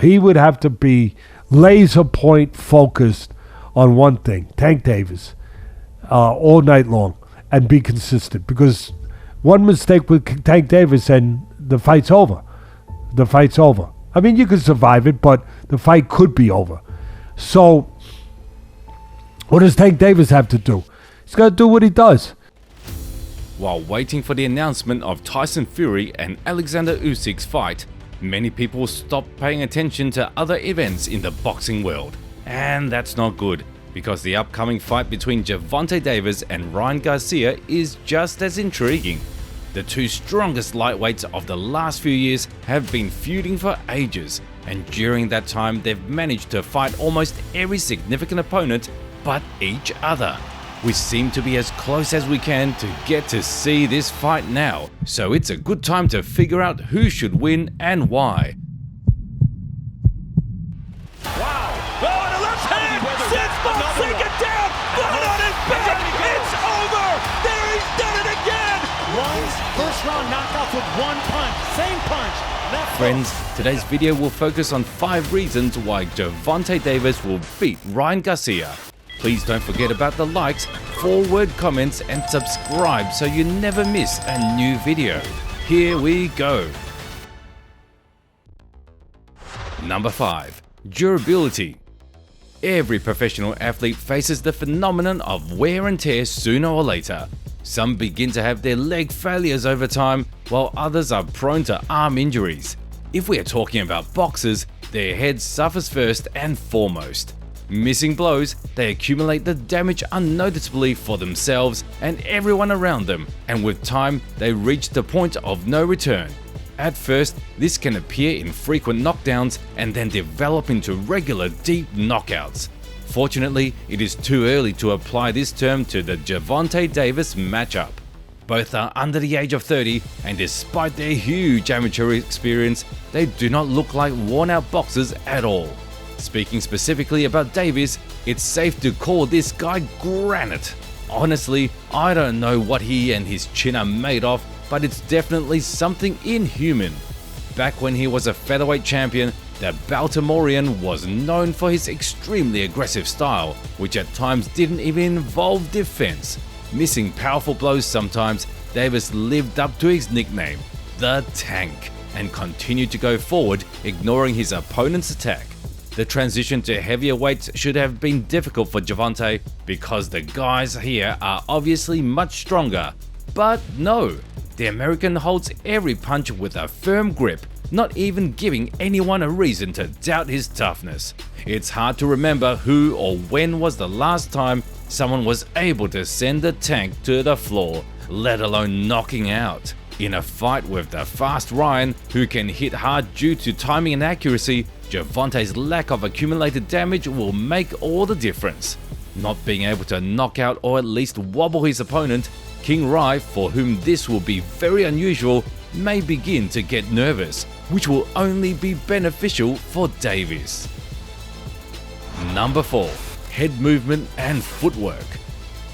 He would have to be laser point focused on one thing, Tank Davis, all night long, and be consistent. Because one mistake with Tank Davis and the fight's over. The fight's over. I mean, you could survive it, but the fight could be over. So, what does Tank Davis have to do? He's got to do what he does. While waiting for the announcement of Tyson Fury and Alexander Usyk's fight, many people stopped paying attention to other events in the boxing world. And that's not good, because the upcoming fight between Gervonta Davis and Ryan Garcia is just as intriguing. The two strongest lightweights of the last few years have been feuding for ages, and during that time they've managed to fight almost every significant opponent but each other. We seem to be as close as we can to get to see this fight now, so it's a good time to figure out who should win and why. Wow! Oh, and a left hand! Sits Boxing it down! Blood on his back! It's over! There, he's done it again! Runs, first round knockout with one punch. Same punch. Left Friends, today's video will focus on 5 reasons why Gervonta Davis will beat Ryan Garcia. Please don't forget about the likes, forward comments and subscribe so you never miss a new video. Here we go. Number 5. Durability. Every professional athlete faces the phenomenon of wear and tear sooner or later. Some begin to have their leg failures over time, while others are prone to arm injuries. If we are talking about boxers, their head suffers first and foremost. Missing blows, they accumulate the damage unnoticeably for themselves and everyone around them, and with time they reach the point of no return. At first, this can appear in frequent knockdowns and then develop into regular deep knockouts. Fortunately, it is too early to apply this term to the Gervonta Davis matchup. Both are under the age of 30, and despite their huge amateur experience, they do not look like worn-out boxers at all. Speaking specifically about Davis, it's safe to call this guy granite. Honestly, I don't know what he and his chin are made of, but it's definitely something inhuman. Back when he was a featherweight champion, the Baltimorean was known for his extremely aggressive style, which at times didn't even involve defense. Missing powerful blows sometimes, Davis lived up to his nickname, the Tank, and continued to go forward, ignoring his opponent's attack. The transition to heavier weights should have been difficult for Gervonta because the guys here are obviously much stronger. But no, the American holds every punch with a firm grip, not even giving anyone a reason to doubt his toughness. It's hard to remember who or when was the last time someone was able to send the Tank to the floor, let alone knocking out. In a fight with the fast Ryan, who can hit hard due to timing and accuracy, Gervonta's lack of accumulated damage will make all the difference. Not being able to knock out or at least wobble his opponent, King Rai, for whom this will be very unusual, may begin to get nervous, which will only be beneficial for Davis. Number 4. Head movement and footwork.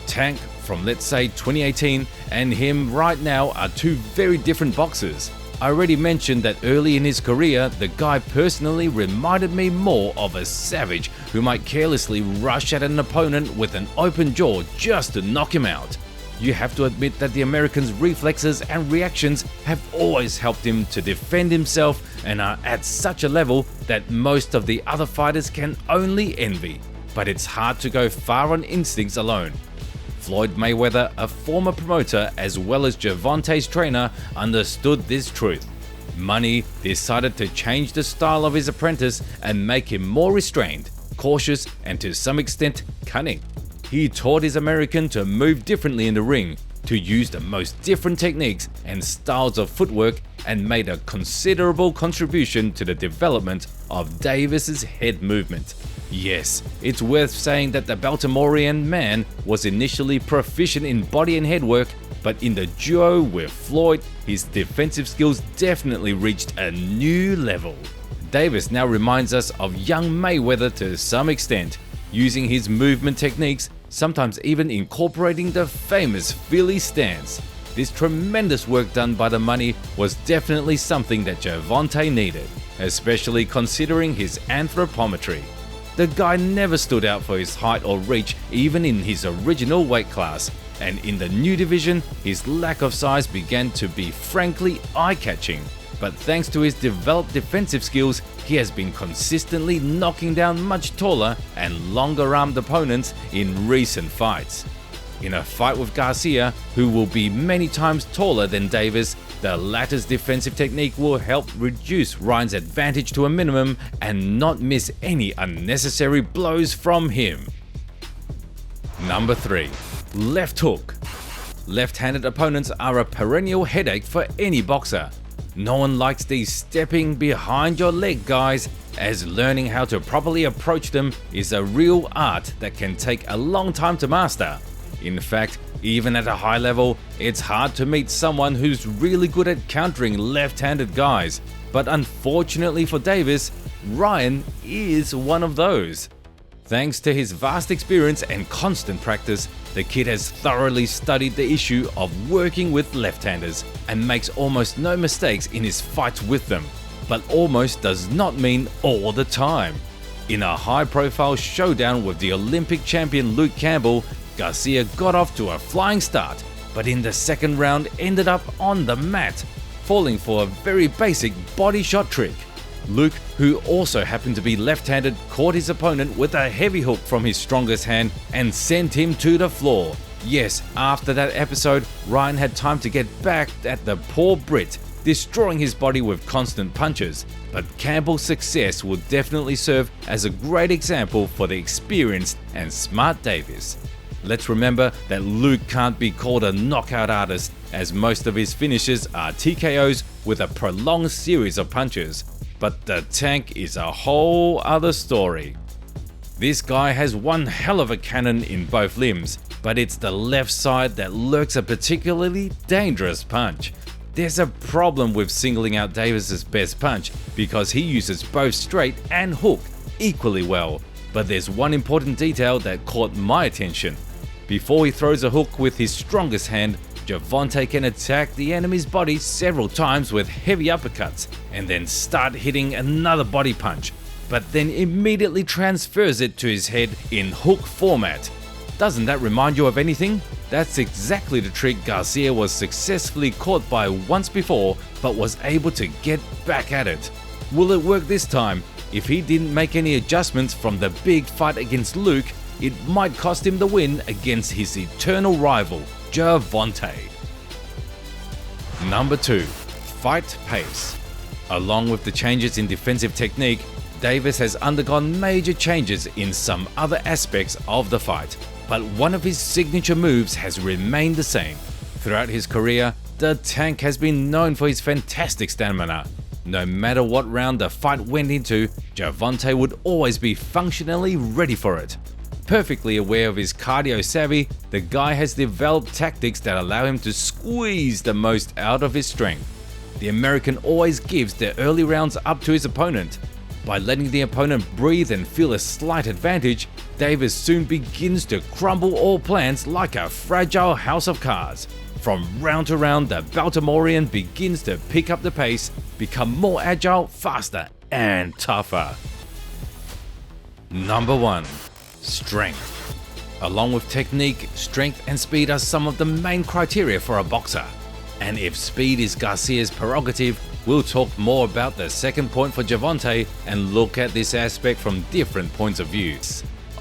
Tank from let's say 2018 and him right now are two very different boxers. I already mentioned that early in his career, the guy personally reminded me more of a savage who might carelessly rush at an opponent with an open jaw just to knock him out. You have to admit that the American's reflexes and reactions have always helped him to defend himself and are at such a level that most of the other fighters can only envy. But it's hard to go far on instincts alone. Floyd Mayweather, a former promoter as well as Gervonta's trainer, understood this truth. Money decided to change the style of his apprentice and make him more restrained, cautious, and to some extent cunning. He taught his American to move differently in the ring, to use the most different techniques and styles of footwork, and made a considerable contribution to the development of Davis's head movement. Yes, it's worth saying that the Baltimorean man was initially proficient in body and head work, but in the duo with Floyd, his defensive skills definitely reached a new level. Davis now reminds us of young Mayweather to some extent, using his movement techniques, sometimes even incorporating the famous Philly stance. This tremendous work done by the money was definitely something that Gervonta needed. especially considering his anthropometry. The guy never stood out for his height or reach even in his original weight class, and in the new division, his lack of size began to be frankly eye-catching. But thanks to his developed defensive skills, he has been consistently knocking down much taller and longer-armed opponents in recent fights. In a fight with Garcia, who will be many times taller than Davis, the latter's defensive technique will help reduce Ryan's advantage to a minimum and not miss any unnecessary blows from him. Number 3. Left hook. Left-handed opponents are a perennial headache for any boxer. No one likes these stepping behind your leg guys, as learning how to properly approach them is a real art that can take a long time to master. In fact, even at a high level, it's hard to meet someone who's really good at countering left-handed guys. But unfortunately for Davis, Ryan is one of those. Thanks to his vast experience and constant practice, the kid has thoroughly studied the issue of working with left-handers and makes almost no mistakes in his fights with them. But almost does not mean all the time. In a high-profile showdown with the Olympic champion Luke Campbell, Garcia got off to a flying start, but in the second round ended up on the mat, falling for a very basic body shot trick. Luke, who also happened to be left-handed, caught his opponent with a heavy hook from his strongest hand and sent him to the floor. Yes, after that episode, Ryan had time to get back at the poor Brit, destroying his body with constant punches, but Campbell's success will definitely serve as a great example for the experienced and smart Davis. Let's remember that Luke can't be called a knockout artist, as most of his finishes are TKOs with a prolonged series of punches. But the Tank is a whole other story. This guy has one hell of a cannon in both limbs, but it's the left side that lurks a particularly dangerous punch. There's a problem with singling out Davis's best punch because he uses both straight and hook equally well. But there's one important detail that caught my attention. Before he throws a hook with his strongest hand, Gervonta can attack the enemy's body several times with heavy uppercuts and then start hitting another body punch, but then immediately transfers it to his head in hook format. Doesn't that remind you of anything? That's exactly the trick Garcia was successfully caught by once before, but was able to get back at it. Will it work this time? If he didn't make any adjustments from the big fight against Luke, it might cost him the win against his eternal rival, Gervonta. Number 2. Fight pace. Along with the changes in defensive technique, Davis has undergone major changes in some other aspects of the fight, but one of his signature moves has remained the same. Throughout his career, the Tank has been known for his fantastic stamina. No matter what round the fight went into, Gervonta would always be functionally ready for it. Perfectly aware of his cardio savvy, the guy has developed tactics that allow him to squeeze the most out of his strength. The American always gives the early rounds up to his opponent. By letting the opponent breathe and feel a slight advantage, Davis soon begins to crumble all plans like a fragile house of cards. From round to round, the Baltimorean begins to pick up the pace, become more agile, faster, and tougher. Number 1. Strength. Along with technique, strength and speed are some of the main criteria for a boxer. And if speed is Garcia's prerogative, we'll talk more about the second point for Gervonta and look at this aspect from different points of view.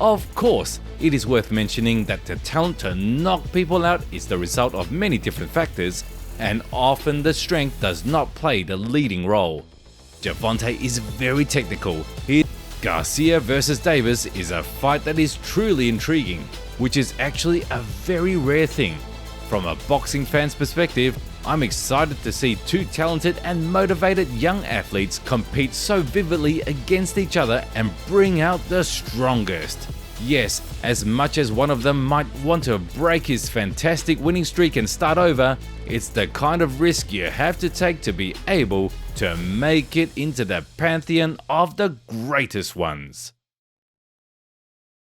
Of course, it is worth mentioning that the talent to knock people out is the result of many different factors, and often the strength does not play the leading role. Gervonta is very technical. Garcia versus Davis is a fight that is truly intriguing, which is actually a very rare thing. From a boxing fan's perspective, I'm excited to see two talented and motivated young athletes compete so vividly against each other and bring out the strongest. Yes, as much as one of them might want to break his fantastic winning streak and start over, it's the kind of risk you have to take to be able to make it into the pantheon of the greatest ones.